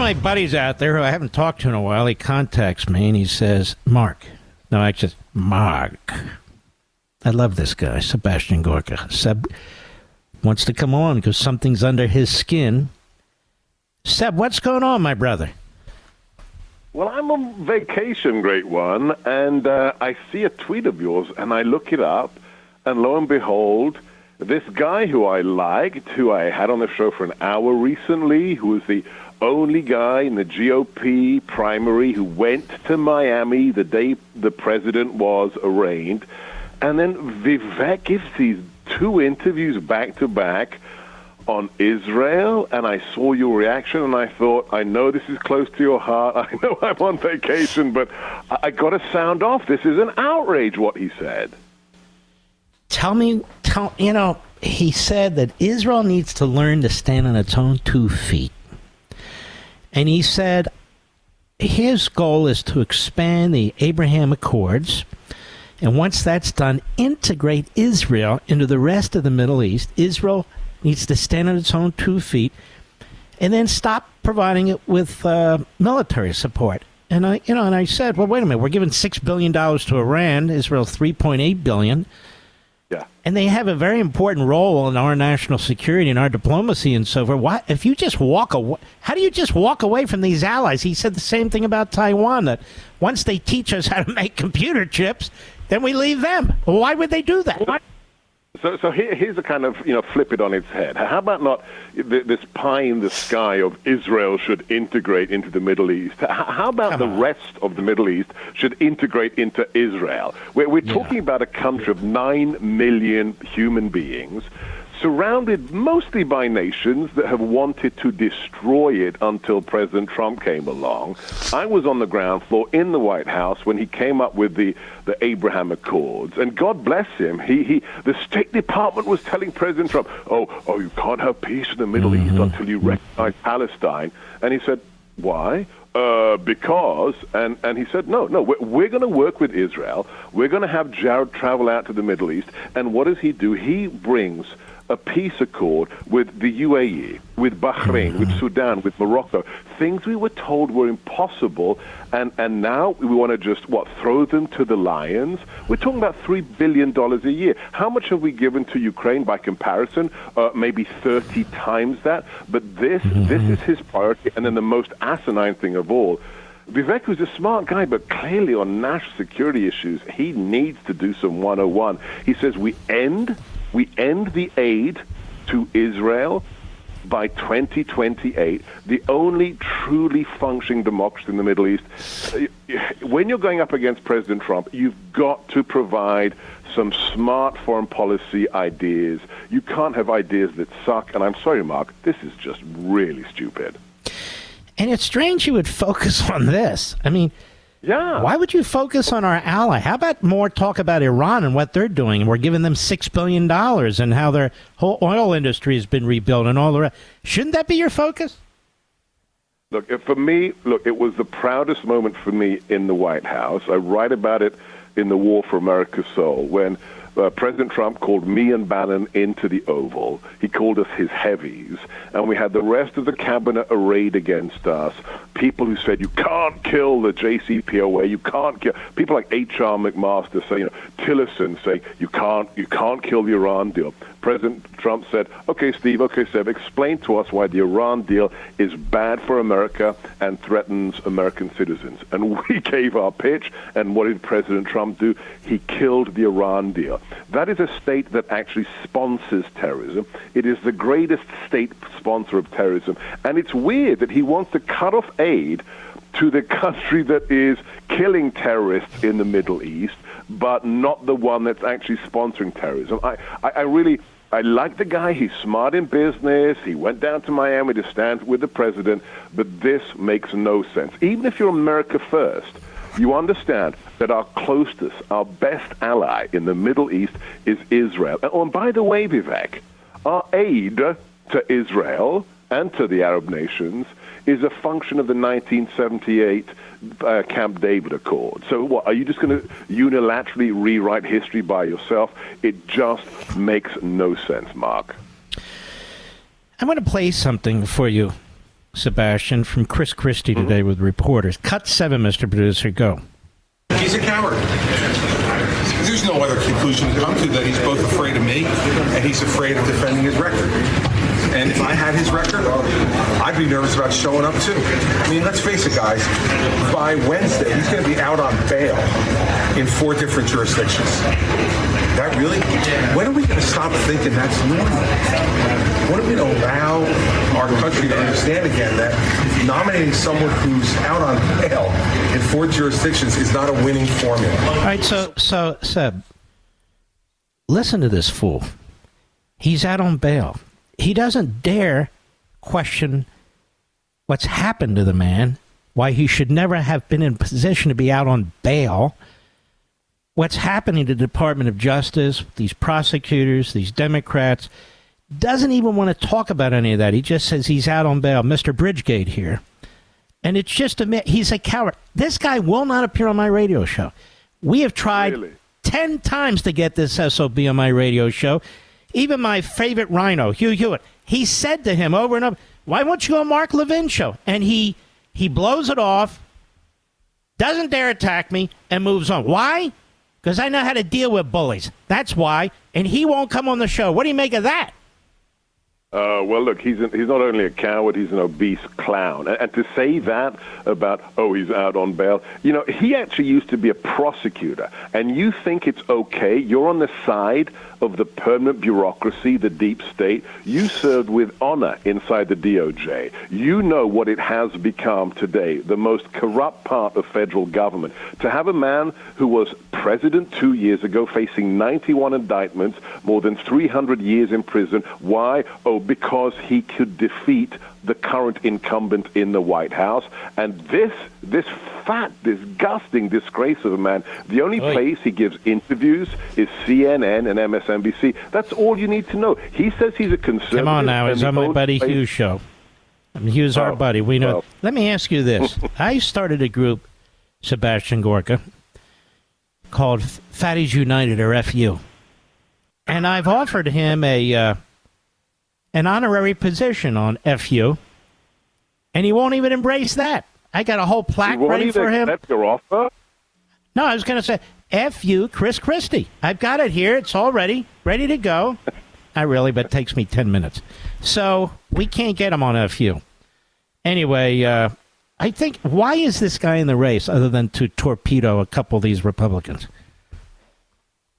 my buddies out there who I haven't talked to in a while, he contacts me and he says, Mark. No, actually, Mark. I love this guy, Sebastian Gorka. Seb wants to come on because something's under his skin. Seb, what's going on, my brother? Well, I'm on vacation, great one, and I see a tweet of yours, and I look it up, and lo and behold, this guy who I liked, who I had on the show for an hour recently, who was the only guy in the GOP primary who went to Miami the day the president was arraigned, and then Vivek gives these two interviews back-to-back on Israel, and I saw your reaction, and I thought, I know this is close to your heart. I know I'm on vacation, but I got to sound off. This is an outrage, what he said. He said that Israel needs to learn to stand on its own 2 feet. And he said his goal is to expand the Abraham Accords, and once that's done, integrate Israel into the rest of the Middle East. Israel needs to stand on its own 2 feet, and then stop providing it with military support. And I said, well, wait a minute, we're giving $6 billion to Iran, Israel's $3.8 billion. Yeah. And they have a very important role in our national security and our diplomacy and so forth. Why, if you just walk away, how do you just walk away from these allies? He said the same thing about Taiwan, that once they teach us how to make computer chips, then we leave them. Well, why would they do that? So here's a kind of, flip it on its head. How about not this pie in the sky of Israel should integrate into the Middle East? How about the rest of the Middle East should integrate into Israel? We're talking about a country of 9 million human beings, surrounded mostly by nations that have wanted to destroy it until President Trump came along. I was on the ground floor in the White House when he came up with the Abraham Accords, and God bless him, the State Department was telling President Trump, oh, you can't have peace in the Middle East until you recognize Palestine. And he said, why? Because, and he said, no, we're going to work with Israel. We're going to have Jared travel out to the Middle East. And what does he do? He brings a peace accord with the UAE, with Bahrain, with Sudan, with Morocco, things we were told were impossible, and now we want to just, throw them to the lions? We're talking about $3 billion a year. How much have we given to Ukraine by comparison? Maybe 30 times that. But this is his priority. And then the most asinine thing of all, Vivek was a smart guy, but clearly on national security issues, he needs to do some 101. He says we end the aid to Israel by 2028, the only truly functioning democracy in the Middle East. When you're going up against President Trump, you've got to provide some smart foreign policy ideas. You can't have ideas that suck. And I'm sorry, Mark, this is just really stupid. And it's strange you would focus on this. I mean, yeah. Why would you focus on our ally? How about more talk about Iran and what they're doing? And we're giving them $6 billion and how their whole oil industry has been rebuilt and all the rest. Shouldn't that be your focus? Look, for me, it was the proudest moment for me in the White House. I write about it in the War for America's Soul when President Trump called me and Bannon into the Oval. He called us his heavies, and we had the rest of the cabinet arrayed against us. People who said, you can't kill the JCPOA, you can't kill... People like H.R. McMaster saying, Tillerson saying, you can't kill the Iran deal. President Trump said, okay, Steve, okay, Seb, explain to us why the Iran deal is bad for America and threatens American citizens. And we gave our pitch, and what did President Trump do? He killed the Iran deal. That is a state that actually sponsors terrorism. It is the greatest state sponsor of terrorism. And it's weird that he wants to cut off aid to the country that is killing terrorists in the Middle East, but not the one that's actually sponsoring terrorism. I like the guy. He's smart in business. He went down to Miami to stand with the president, but this makes no sense. Even if you're America first, you understand that our closest, our best ally in the Middle East is Israel. And by the way, Vivek, our aid to Israel and to the Arab nations is a function of the 1978 Camp David Accord. So what, are you just going to unilaterally rewrite history by yourself? It just makes no sense, Mark. I'm going to play something for you Sebastian, from Chris Christie today with reporters. Cut 7, Mr. Producer. Go. He's a coward. There's no other conclusion to come to that he's both afraid of me and he's afraid of defending his record. And if I had his record, I'd be nervous about showing up too. I mean, let's face it, guys. By Wednesday, he's going to be out on bail in 4 different jurisdictions. That really? When are we going to stop thinking that's normal? When are we going to allow our country to understand again that nominating someone who's out on bail in 4 jurisdictions is not a winning formula? All right, so Seb, listen to this fool. He's out on bail. He doesn't dare question what's happened to the man, why he should never have been in position to be out on bail, what's happening to the Department of Justice, these prosecutors, these Democrats. Doesn't even want to talk about any of that. He just says he's out on bail. Mr. Bridgegate here. And it's just he's a coward. This guy will not appear on my radio show. We have tried 10 times to get this SOB on my radio show. Even my favorite rhino, Hugh Hewitt, he said to him over and over, why won't you go on Mark Levin show? And he blows it off, doesn't dare attack me, and moves on. Why? Because I know how to deal with bullies. That's why. And he won't come on the show. What do you make of that? Well, look, he's not only a coward, he's an obese clown. And to say that about, he's out on bail, he actually used to be a prosecutor. And you think it's okay, you're on the side of the permanent bureaucracy, the deep state. You served with honor inside the DOJ. You know what it has become today, the most corrupt part of federal government. To have a man who was president 2 years ago facing 91 indictments, more than 300 years in prison. Why? Because he could defeat the current incumbent in the White House. And this fat, disgusting disgrace of a man, the only place he gives interviews is CNN and MSNBC. That's all you need to know. He says he's a conservative. Come on now, it's on my buddy Hugh's show. I mean, Hugh's our buddy. We know. Well. Let me ask you this. I started a group, Sebastian Gorka, called Fatties United, or FU. And I've offered him an honorary position on FU, and he won't even embrace that. I got a whole plaque ready for him. Accept your offer? No, I was going to say, FU Chris Christie. I've got it here. It's all ready to go. Not really, but it takes me 10 minutes. So we can't get him on FU. Anyway, I think, why is this guy in the race other than to torpedo a couple of these Republicans?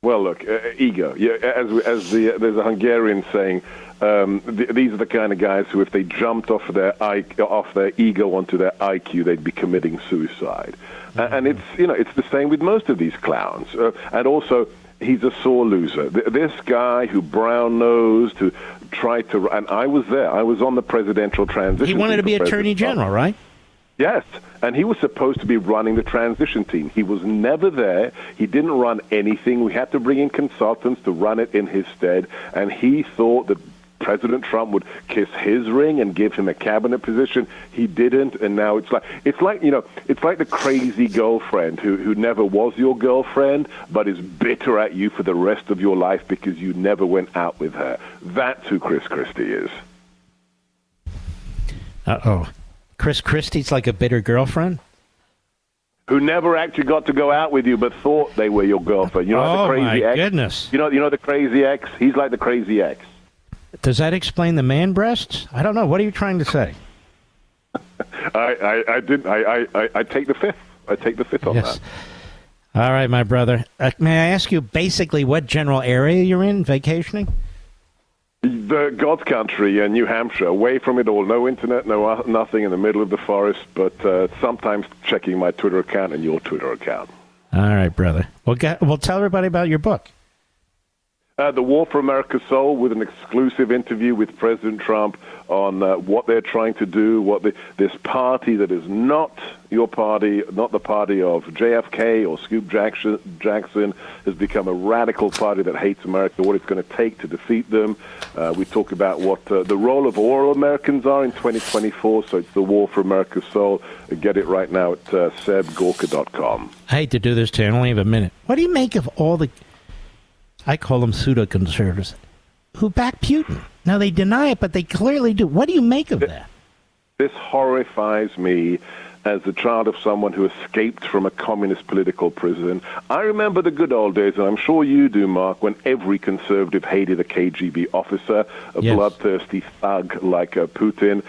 Well, look, ego. Yeah, there's a Hungarian saying, these are the kind of guys who, if they jumped off their ego onto their IQ, they'd be committing suicide. And it's the same with most of these clowns. And also, he's a sore loser. This guy who brown-nosed, who tried to, and I was there. I was on the presidential transition. He wanted to be Attorney General, right? Yes, and he was supposed to be running the transition team. He was never there. He didn't run anything. We had to bring in consultants to run it in his stead, and he thought that President Trump would kiss his ring and give him a cabinet position. He didn't, and now it's like the crazy girlfriend who never was your girlfriend, but is bitter at you for the rest of your life because you never went out with her. That's who Chris Christie is. Chris Christie's like a bitter girlfriend? Who never actually got to go out with you, but thought they were your girlfriend. You know, the crazy ex. Goodness! You know the crazy ex. He's like the crazy ex. Does that explain the man breasts? I don't know. What are you trying to say? I take the fifth. I take the fifth on that. All right, my brother. May I ask you basically what general area you're in vacationing? The God's country, New Hampshire, away from it all. No internet, nothing, in the middle of the forest, but sometimes checking my Twitter account and your Twitter account. All right, brother. Well, tell everybody about your book. The War for America's Soul, with an exclusive interview with President Trump on what they're trying to do, this party that is not your party, not the party of JFK or Scoop Jackson, has become a radical party that hates America, what it's going to take to defeat them. We talk about what the role of all Americans are in 2024, so it's The War for America's Soul. Get it right now at sebgorka.com. I hate to do this to you. I only have a minute. What do you make of all the... I call them pseudo-conservatives, who back Putin? Now, they deny it, but they clearly do. What do you make of that? This horrifies me as the child of someone who escaped from a communist political prison. I remember the good old days, and I'm sure you do, Mark, when every conservative hated a KGB officer, a bloodthirsty thug like Putin.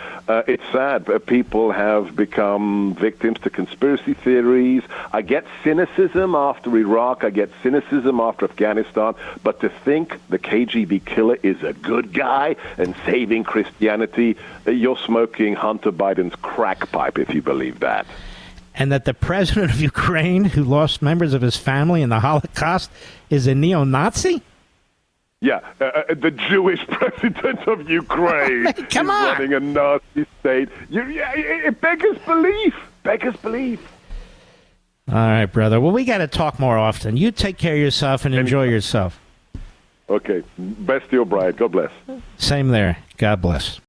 It's sad. People have become victims to conspiracy theories. I get cynicism after Iraq. I get cynicism after Afghanistan. But to think the KGB killer is a good guy and saving Christianity, you're smoking Hunter Biden's crack pipe if you believe that. And that the president of Ukraine, who lost members of his family in the Holocaust, is a neo-Nazi? Yeah, the Jewish president of Ukraine Come is on. running a Nazi state. It beggars belief. Beggars belief. All right, brother. Well, we got to talk more often. You take care of yourself and enjoy yourself. Okay. Best to your bride. God bless. Same there. God bless.